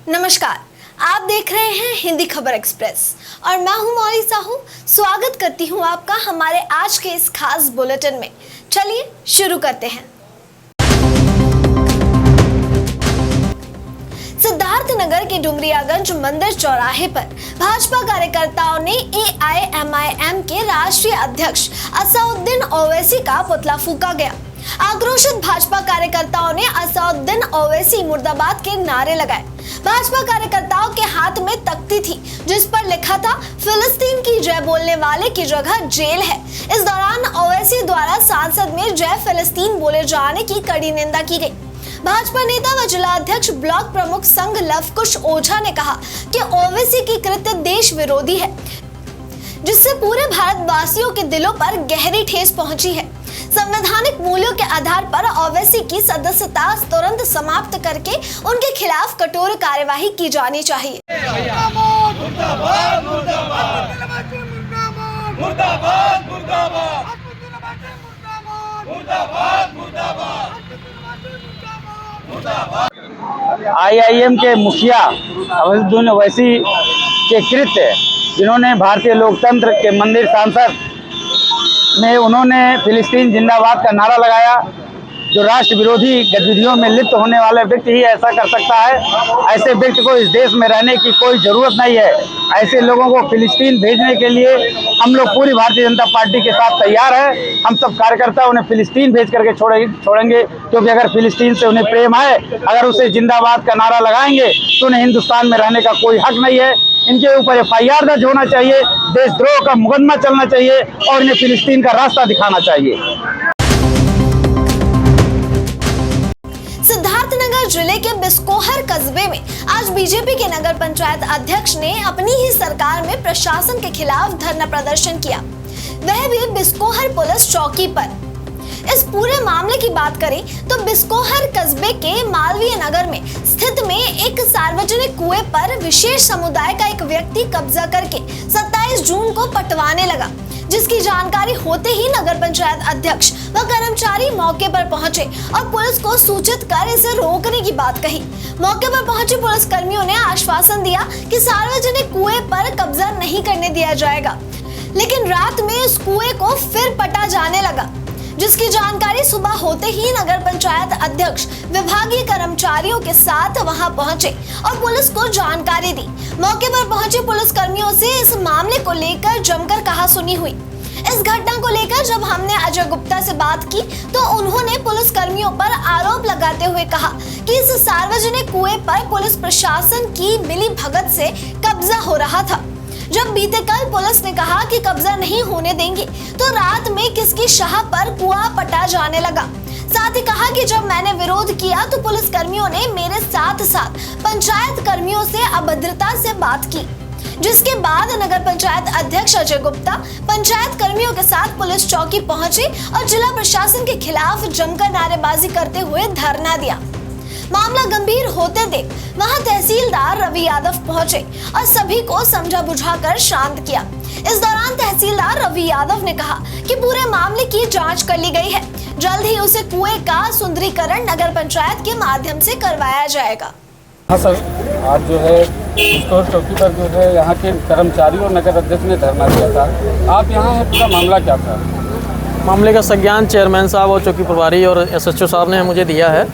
नमस्कार, आप देख रहे हैं हिंदी खबर एक्सप्रेस और मैं हूं मौली साहू। स्वागत करती हूं आपका हमारे आज के इस खास बुलेटिन में। चलिए शुरू करते हैं। सिद्धार्थनगर के डुमरियागंज मंदिर चौराहे पर भाजपा कार्यकर्ताओं ने AIMIM के राष्ट्रीय अध्यक्ष असाउद्दीन ओवैसी का पुतला फूंका गया। आक्रोशित भाजपा कार्यकर्ताओं ने असाउद्दीन ओवैसी मुर्दाबाद के नारे लगाए। भाजपा कार्यकर्ताओं के हाथ में तख्ती थी जिस पर लिखा था फिलिस्तीन की जय बोलने वाले की जगह जेल है। इस दौरान ओवैसी द्वारा संसद में जय फिलिस्तीन बोले जाने की कड़ी निंदा की गई। भाजपा नेता व जिला अध्यक्ष ब्लॉक प्रमुख संघ लवकुश ओझा ने कहा कि ओवैसी की कृत्य देश विरोधी है, जिससे पूरे भारतवासियों के दिलों पर गहरी ठेस पहुंची है। संवैधानिक मूल्यों के आधार पर ओवैसी की सदस्यता तुरंत समाप्त करके उनके खिलाफ कठोर कार्यवाही की जानी चाहिए। IIM के मुखिया असाउद्दीन ओवैसी के कृत्य, जिन्होंने भारतीय लोकतंत्र के मंदिर सांसद में उन्होंने फिलिस्तीन जिंदाबाद का नारा लगाया। जो राष्ट्र विरोधी गतिविधियों में लिप्त होने वाले व्यक्ति ही ऐसा कर सकता है। ऐसे व्यक्ति को इस देश में रहने की कोई ज़रूरत नहीं है। ऐसे लोगों को फिलिस्तीन भेजने के लिए हम लोग पूरी भारतीय जनता पार्टी के साथ तैयार है। हम सब कार्यकर्ता उन्हें फिलिस्तीन भेज करके छोड़ेंगे, क्योंकि अगर फिलिस्तीन से उन्हें प्रेम है, अगर उसे जिंदाबाद का नारा लगाएंगे तो उन्हें हिंदुस्तान में रहने का कोई हक नहीं है। इनके ऊपर FIR दर्ज होना चाहिए, देशद्रोह का मुकदमा चलना चाहिए और इन्हें फिलिस्तीन का रास्ता दिखाना चाहिए। सिद्धार्थनगर जिले के बिस्कोहर कस्बे में आज बीजेपी के नगर पंचायत अध्यक्ष ने अपनी ही सरकार में प्रशासन के खिलाफ धरना प्रदर्शन किया, वह भी बिस्कोहर पुलिस चौकी पर। इस पूरे मामले की बात करें तो बिस्कोहर कस्बे के मालवीय नगर में स्थित में एक सार्वजनिक कुएं पर विशेष समुदाय का एक व्यक्ति कब्जा करके 27 जून को पटवाने लगा, जिसकी जानकारी होते ही नगर पंचायत अध्यक्ष व कर्मचारी मौके पर पहुंचे और पुलिस को सूचित कर इसे रोकने की बात कही। मौके पर पहुंचे पुलिस कर्मियों ने आश्वासन दिया कि सार्वजनिक कुएं पर कब्जा नहीं करने दिया जाएगा, लेकिन रात में इस कुएं को फिर पटा जाने लगा, जिसकी जानकारी सुबह होते ही नगर पंचायत अध्यक्ष विभागीय कर्मचारियों के साथ वहां पहुंचे और पुलिस को जानकारी दी। मौके पर पहुंचे पुलिस कर्मियों से इस मामले को लेकर जमकर कहासुनी हुई। इस घटना को लेकर जब हमने अजय गुप्ता से बात की तो उन्होंने पुलिस कर्मियों पर आरोप लगाते हुए कहा कि इस सार्वजनिक कुएं पर पुलिस प्रशासन की मिली भगत से कब्जा हो रहा था। जब बीते कल पुलिस ने कहा कि कब्जा नहीं होने देंगे तो रात में किसकी शाह पर कुआं पटा जाने लगा। साथ ही कहा कि जब मैंने विरोध किया तो पुलिस कर्मियों ने मेरे साथ साथ पंचायत कर्मियों से अभद्रता से बात की, जिसके बाद नगर पंचायत अध्यक्ष अजय गुप्ता पंचायत कर्मियों के साथ पुलिस चौकी पहुंचे और जिला प्रशासन के खिलाफ जमकर नारेबाजी करते हुए धरना दिया। मामला गंभीर होते देख वहां तहसीलदार रवि यादव पहुंचे और सभी को समझा बुझाकर शांत किया। इस दौरान तहसीलदार रवि यादव ने कहा कि पूरे मामले की जांच कर ली गई है, जल्द ही उसे कुएं का सुंदरीकरण नगर पंचायत के माध्यम से करवाया जाएगा। हाँ सर, आज जो है बिस्कोहर चौकी पर जो है यहाँ के कर्मचारियों और नगर अध्यक्ष ने धरना दिया था। आप यहाँ हैं, पूरा मामला क्या था? मामले का संज्ञान चेयरमैन साहब और चौकी प्रभारी और SHO साहब ने मुझे दिया है।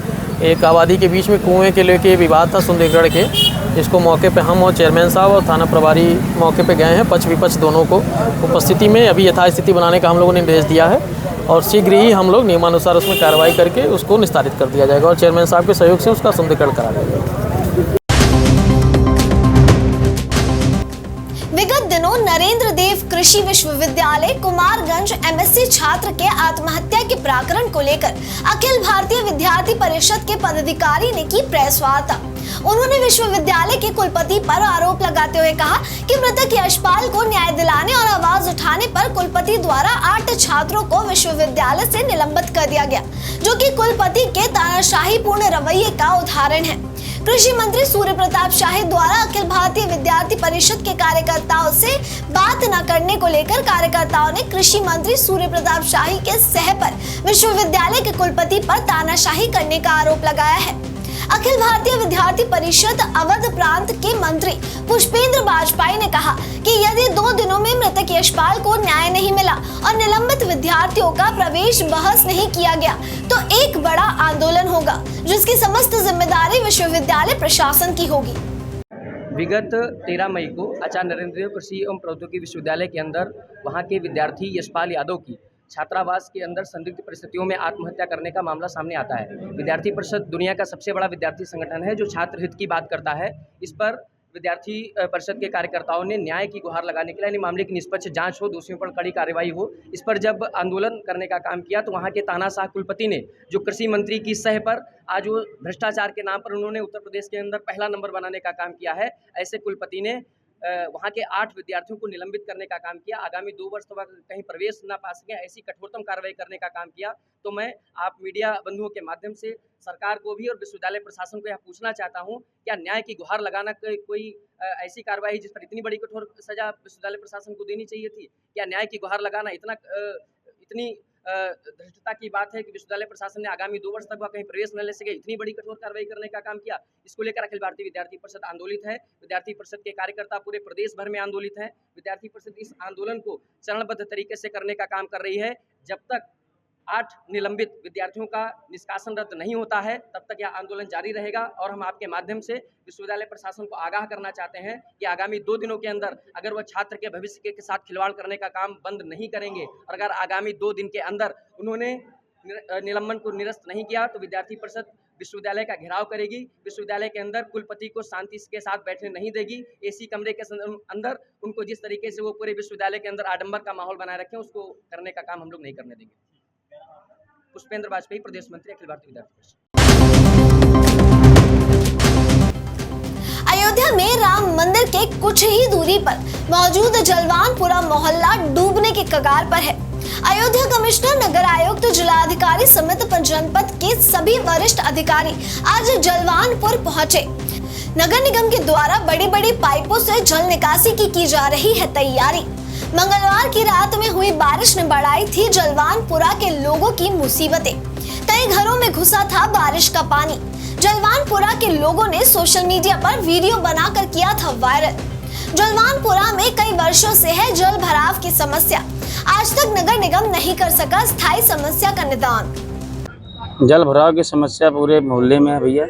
एक आबादी के बीच में कुएं के लेके विवाद था सुंदरीकरण के, इसको मौके पे हम और चेयरमैन साहब और थाना प्रभारी मौके पे गए हैं। पक्ष विपक्ष दोनों को उपस्थिति में अभी यथास्थिति बनाने का हम लोगों ने निर्देश दिया है और शीघ्र ही हम लोग नियमानुसार उसमें कार्रवाई करके उसको निस्तारित कर दिया जाएगा और चेयरमैन साहब के सहयोग से उसका सुंदरीकरण करा जाएगा। विगत दिनों नरेंद्र देव कृषि विश्वविद्यालय कुमारगंज MSc छात्र के आत्महत्या के प्रकरण को लेकर अखिल भारतीय विद्यार्थी परिषद के पदाधिकारी ने की प्रेस वार्ता। उन्होंने विश्वविद्यालय के कुलपति पर आरोप लगाते हुए कहा कि मृतक यशपाल को न्याय दिलाने और आवाज उठाने पर कुलपति द्वारा 8 छात्रों को विश्वविद्यालय से निलंबित कर दिया गया, जो कि कुलपति के तानाशाही पूर्ण रवैये का उदाहरण है। कृषि मंत्री सूर्य प्रताप शाही द्वारा अखिल भारतीय विद्यार्थी परिषद के कार्यकर्ताओं से बात न करने को लेकर कार्यकर्ताओं ने कृषि मंत्री सूर्य प्रताप शाही के सह पर विश्वविद्यालय के कुलपति पर तानाशाही करने का आरोप लगाया है। अखिल भारतीय विद्यार्थी परिषद अवध प्रांत के मंत्री पुष्पेंद्र वाजपेयी ने कहा कि यदि 2 दिनों में मृतक यशपाल को न्याय नहीं मिला और निलंबित विद्यार्थियों का प्रवेश बहस नहीं किया गया तो एक बड़ा आंदोलन होगा, जिसकी समस्त जिम्मेदारी विश्वविद्यालय प्रशासन की होगी। विगत 13 मई को आचार्य नरेंद्र देव कृषि एवं प्रौद्योगिकी विश्वविद्यालय के अंदर वहां के विद्यार्थी यशपाल यादव की छात्रावास के अंदर संदिग्ध परिस्थितियों में आत्महत्या करने का मामला सामने आता है। विद्यार्थी परिषद दुनिया का सबसे बड़ा विद्यार्थी संगठन है जो छात्र हित की बात करता है। इस पर विद्यार्थी परिषद के कार्यकर्ताओं ने न्याय की गुहार लगाने के लिए मामले की निष्पक्ष जांच हो, दोषियों पर कड़ी कार्रवाई हो, इस पर जब आंदोलन करने का काम किया तो वहां के तानाशाह कुलपति ने जो कृषि मंत्री की सह पर आज वो भ्रष्टाचार के नाम पर उन्होंने उत्तर प्रदेश के अंदर पहला नंबर बनाने का काम किया है। ऐसे कुलपति ने वहाँ के 8 विद्यार्थियों को निलंबित करने का काम किया। आगामी 2 वर्ष तक कहीं प्रवेश न पा सकें ऐसी कठोरतम कार्रवाई करने का काम किया। तो मैं आप मीडिया बंधुओं के माध्यम से सरकार को भी और विश्वविद्यालय प्रशासन को यह पूछना चाहता हूँ, क्या न्याय की गुहार लगाना कोई ऐसी कार्रवाई जिस पर इतनी बड़ी कठोर सजा विश्वविद्यालय प्रशासन को देनी चाहिए थी? क्या न्याय की गुहार लगाना इतनी धृष्टता की बात है कि विश्वविद्यालय प्रशासन ने आगामी 2 वर्ष तक वह कहीं प्रवेश न ले सके, इतनी बड़ी कठोर कार्रवाई करने का काम किया? इसको लेकर अखिल भारतीय विद्यार्थी परिषद आंदोलित है। विद्यार्थी परिषद के कार्यकर्ता पूरे प्रदेश भर में आंदोलित हैं। विद्यार्थी परिषद इस आंदोलन को चरणबद्ध तरीके से करने का काम कर रही है। जब तक 8 निलंबित विद्यार्थियों का निष्कासन रद्द नहीं होता है तब तक यह आंदोलन जारी रहेगा। और हम आपके माध्यम से विश्वविद्यालय प्रशासन को आगाह करना चाहते हैं कि आगामी 2 दिनों के अंदर अगर वह छात्र के भविष्य के साथ खिलवाड़ करने का काम बंद नहीं करेंगे और अगर आगामी 2 दिन के अंदर उन्होंने निलंबन को निरस्त नहीं किया तो विद्यार्थी परिषद विश्वविद्यालय का घेराव करेगी। विश्वविद्यालय के अंदर कुलपति को शांति के साथ बैठने नहीं देगी। एसी कमरे के अंदर उनको जिस तरीके से वो पूरे विश्वविद्यालय के अंदर आडंबर का माहौल बनाए रखें उसको करने का काम हम लोग नहीं करने देंगे। पुष्पेंद्र वाजपेयी, प्रदेश मंत्री, अखिल भारतीय विद्यार्थी परिषद। अयोध्या में राम मंदिर के कुछ ही दूरी पर मौजूद जलवानपुरा मोहल्ला डूबने के कगार पर है। अयोध्या कमिश्नर, नगर आयुक्त, जिलाधिकारी समेत जनपद के सभी वरिष्ठ अधिकारी आज जलवानपुर पहुंचे। नगर निगम के द्वारा बड़ी बड़ी पाइपों से जल निकासी की जा रही है तैयारी। मंगलवार की रात में हुई बारिश ने बढ़ाई थी जलवानपुरा के लोगों की मुसीबतें। कई घरों में घुसा था बारिश का पानी। जलवानपुरा के लोगों ने सोशल मीडिया पर वीडियो बनाकर किया था वायरल। जलवानपुरा में कई वर्षों से है जल भराव की समस्या। आज तक नगर निगम नहीं कर सका स्थायी समस्या का निदान। जल भराव की समस्या पूरे मोहल्ले में है भैया,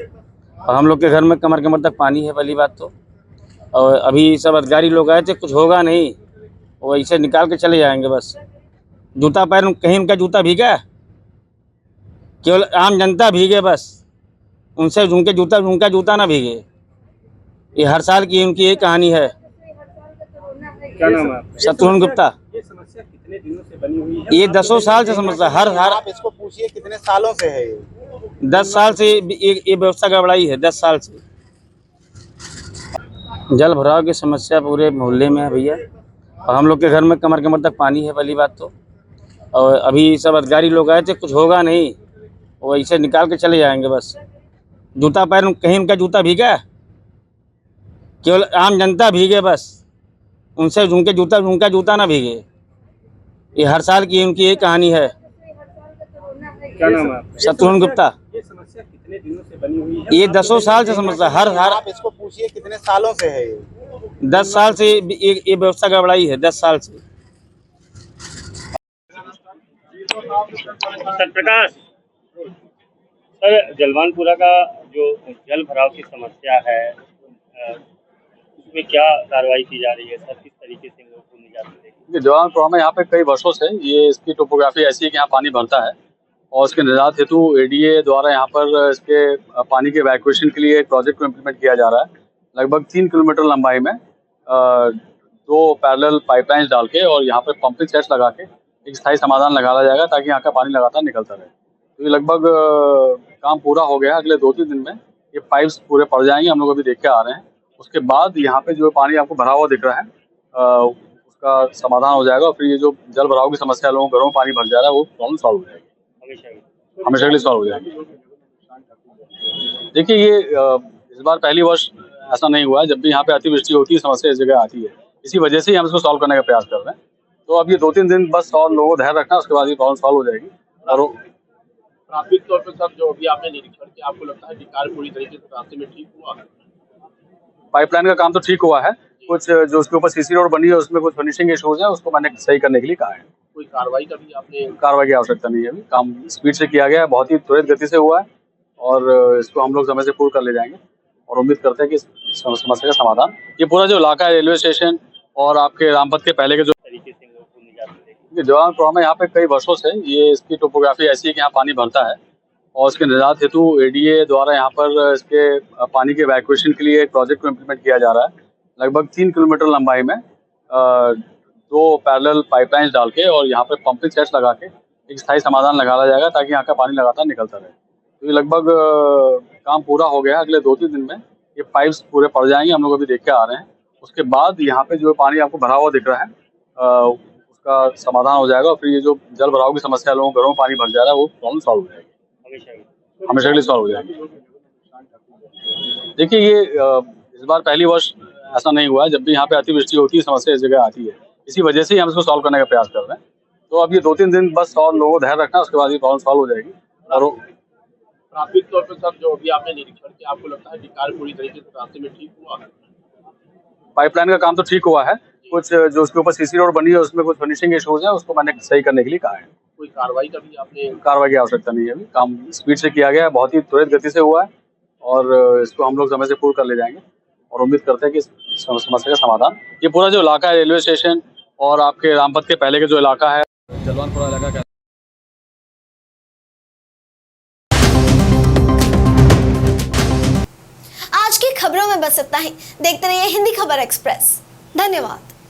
और हम लोग के घर में कमर कमर तक पानी है। पहली बात तो, और अभी सब अधिकारी लोग आए थे, कुछ होगा नहीं, वो ऐसे निकाल के चले जाएंगे बस। जूता पैर कहीं उनका जूता भीगा, केवल आम जनता भीगे बस, उनसे उनका जूता ना भीगे। ये हर साल की उनकी एक कहानी है। क्या नाम है? शत्रुघ्न गुप्ता। ये समस्या कितने दिनों से बनी हुई है? ये 10 साल से समस्या, हर आप इसको पूछिए कितने सालों से है ये? 10 साल से ये व्यवस्था गड़बड़ाई है। 10 साल से जल भराव की समस्या पूरे मोहल्ले में है भैया, और हम लोग के घर में कमर कमर तक पानी है। पहली बात तो, और अभी सब अधिकारी लोग आए थे, कुछ होगा नहीं, वो ऐसे निकाल के चले जाएंगे बस। जूता पैर कहीं उनका जूता भीगा, केवल आम जनता भीगे बस, उनसे उनका जूता ना भीगे। ये हर साल की उनकी एक कहानी है। क्या नाम है? शत्रुघ्न गुप्ता। ये समस्या कितने दिनों से बनी हुई है? ये 10 साल से समस्या, हर आप इसको पूछिए कितने सालों से है ये? 10 साल से ये व्यवस्था गड़बड़ाई है। 10 साल से। प्रकाश सर, जलवानपुरा का जो जल भराव की समस्या है उसमें क्या कार्रवाई की जा रही है सर? किस तरीके से लोगों को निजात मिलेगी? जलवानपुरा में यहाँ पे कई वर्षों से ये इसकी टोपोग्राफी ऐसी है कि यहाँ पानी भरता है, और उसके निजात हेतु एडीए द्वारा यहाँ पर इसके पानी के इवैक्यूएशन के लिए एक प्रोजेक्ट को इम्प्लीमेंट किया जा रहा है। लगभग 3 किलोमीटर लंबाई में 2 पैरेलल पाइपलाइंस डाल के और यहाँ पे पंपिंग सेट्स लगा के एक स्थायी समाधान लगाया जाएगा ताकि यहाँ का पानी लगातार निकलता रहे। तो ये लगभग काम पूरा हो गया। अगले 2-3 दिन में ये पाइप्स पूरे पड़ जाएंगे, हम लोग अभी देख के आ रहे हैं। उसके बाद यहाँ पे जो पानी आपको भरा हुआ दिख रहा है उसका समाधान हो जाएगा, और फिर ये जो जल भराव की समस्या लोगों के घरों में पानी भर जा रहा है वो प्रॉब्लम सॉल्व हो जाएगी, हमेशा के लिए सॉल्व हो जाएगी। देखिए, ये इस बार पहली वर्ष ऐसा नहीं हुआ है। जब भी यहाँ पे अतिवृष्टि होती है समस्या इस जगह आती है, इसी वजह से ही हम इसको सॉल्व करने का प्रयास कर रहे हैं। तो अब ये 2-3 दिन बस और लोगों को धैर्य रखना, उसके बाद ये प्रॉब्लम सॉल्व हो जाएगी। और प्राथमिक तौर पर सर जो अभी आपने निरीक्षण किया, आपको लगता है कि कार्य पूरी तरीके से रास्ते में ठीक हुआ है? पाइपलाइन का काम तो ठीक हुआ है, कुछ जो उसके ऊपर सीसी रोड बनी है उसमें कुछ फिनिशिंग इश्यूज है, उसको मैंने सही करने के लिए कहा है। कोई कार्रवाई का भी आपने? कार्रवाई की आवश्यकता नहीं है, अभी काम स्पीड से किया गया है, बहुत ही त्वरित गति से हुआ है और इसको हम लोग समय से पूर्ण कर ले जाएंगे और उम्मीद करते हैं कि इस समस्या का समाधान, ये पूरा जो इलाका है रेलवे स्टेशन और आपके रामपथ के पहले के जो तरीके से लोगों को निजात मिलेगी। जवानपुरा में यहाँ पे कई वर्षों से ये इसकी टोपोग्राफी ऐसी है कि यहाँ पानी भरता है और उसके निजात हेतु एडीए द्वारा यहाँ पर इसके पानी के इवैक्यूएशन के लिए एक प्रोजेक्ट को इम्प्लीमेंट किया जा रहा है। लगभग 3 किलोमीटर लंबाई में 2 पैरेलल पाइपलाइंस डाल के और यहाँ पे पंपिंग सेट्स लगा के एक स्थायी समाधान लगाया जाएगा ताकि यहाँ का पानी लगातार निकलता रहे। तो ये लगभग काम पूरा हो गया, अगले 2-3 दिन में ये पाइप्स पूरे पड़ जाएंगे, हम लोग अभी देख के आ रहे हैं। उसके बाद यहाँ पे जो पानी आपको भरा हुआ दिख रहा है उसका समाधान हो जाएगा और फिर ये जो जल भराव की समस्या लोगों घरों में पानी भर जा रहा है वो प्रॉब्लम सॉल्व हो जाएगी, हमेशा के लिए सॉल्व हो जाएगी। देखिए ये इस बार पहली वर्ष ऐसा नहीं हुआ है, जब भी यहाँ पे अतिवृष्टि होती है समस्या इस जगह आती है, इसी वजह से ही हम इसको सॉल्व करने का प्रयास कर रहे हैं। तो अब ये 2-3 दिन बस और लोगों को धैर्य रखना, उसके बाद ये प्रॉब्लम सॉल्व हो जाएगी। और प्राथमिक तौर पर सर जो अभी आपने निरीक्षण किया, आपको लगता है कि कार्य पूरी तरीके से रास्ते में ठीक हुआ है? पाइपलाइन का काम तो ठीक हुआ है, कुछ जो उसके ऊपर सीसी रोड बनी है उसमें कुछ फिनिशिंग इश्यूज है, उसको मैंने सही करने के लिए कहा है। कोई कार्रवाई का भी आपने? कार्रवाई की आवश्यकता नहीं है, अभी काम स्पीड से किया गया है, बहुत ही त्वरित गति से हुआ है और इसको हम लोग समय से पूर्ण कर ले जाएंगे और उम्मीद करते हैं कि इस समस्या का समाधान, ये पूरा जो इलाका है रेलवे स्टेशन और आपके रामपथ के पहले के जो इलाका है जलवानपुरा इलाका का। आज की खबरों में बस इतना ही। देखते रहिए हिंदी खबर एक्सप्रेस। धन्यवाद।